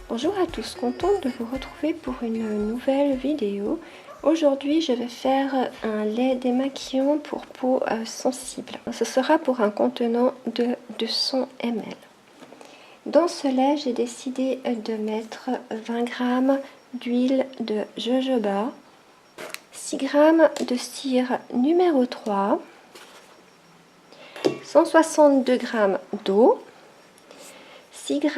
Bonjour à tous, contente de vous retrouver pour une nouvelle vidéo. Aujourd'hui je vais faire un lait démaquillant pour peau sensible. Ce sera pour un contenant de 200 ml. Dans ce lait j'ai décidé de mettre 20 g d'huile de jojoba, 6 g de cire numéro 3, 162 g d'eau, 6 g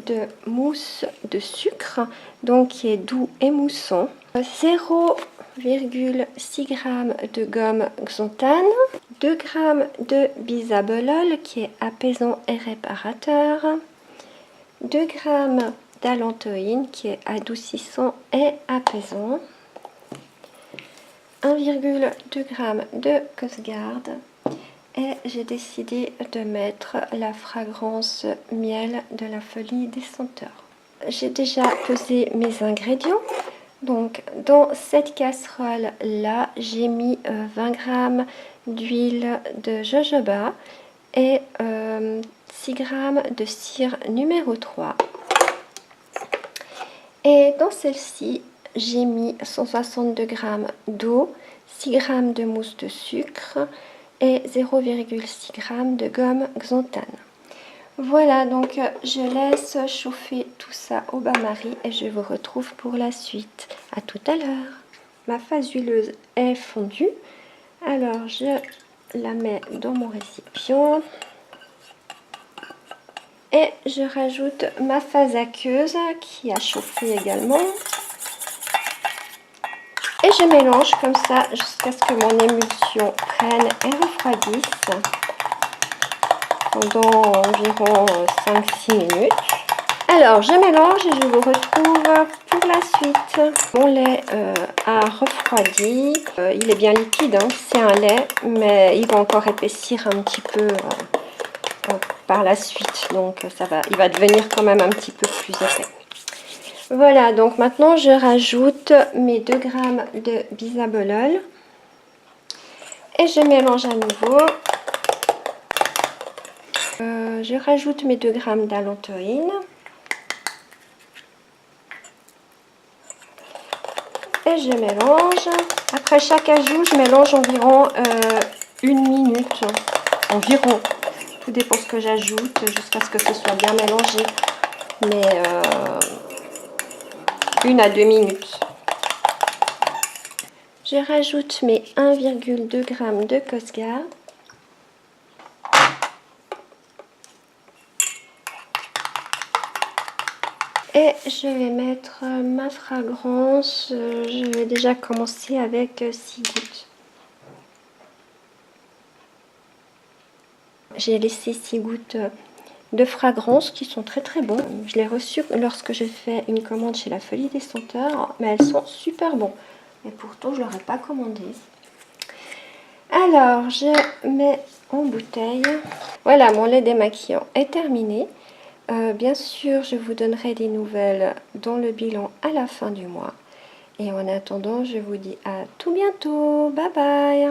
de mousse de sucre, donc qui est doux et moussant, 0,6 g de gomme xanthane, 2 g de bisabolol qui est apaisant et réparateur, 2 g d'allantoïne qui est adoucissant et apaisant, 1,2 g de Cosgard. Et j'ai décidé de mettre la fragrance miel de la folie des senteurs. J'ai déjà pesé mes ingrédients. Donc dans cette casserole là, j'ai mis 20 g d'huile de jojoba et 6 g de cire numéro 3. Et dans celle-ci, j'ai mis 162 g d'eau, 6 g de mousse de sucre et 0,6 g de gomme xanthane. Voilà, donc je laisse chauffer tout ça au bain-marie et je vous retrouve pour la suite. À tout à l'heure. Ma phase huileuse est fondue. Alors je la mets dans mon récipient. Et je rajoute ma phase aqueuse qui a chauffé également. Et je mélange comme ça jusqu'à ce que mon émulsion prenne et refroidisse pendant environ 5-6 minutes. Alors je mélange et je vous retrouve pour la suite. Mon lait a refroidi. Il est bien liquide, hein, c'est un lait, mais il va encore épaissir un petit peu par la suite. Donc il va devenir quand même un petit peu plus épais. Voilà, donc maintenant je rajoute mes 2 g de bisabolol et je mélange à nouveau. Je rajoute mes 2 g d'allantoïne et je mélange. Après chaque ajout, je mélange environ 1 minute. Environ, tout dépend ce que j'ajoute jusqu'à ce que ce soit bien mélangé. Mais 1 à 2 minutes. Je rajoute mes 1,2 g de Cosgard. Et je vais mettre ma fragrance. Je vais déjà commencer avec 6 gouttes. J'ai laissé 6 gouttes de fragrance qui sont très très bons. Je l'ai reçu lorsque j'ai fait une commande chez la Folie des Senteurs, mais elles sont super bons. Et pourtant je ne leur ai pas commandé. Alors je mets en bouteille. Voilà, mon lait démaquillant est terminé. Bien sûr je vous donnerai des nouvelles dans le bilan à la fin du mois. Et en attendant je vous dis à tout bientôt. Bye bye.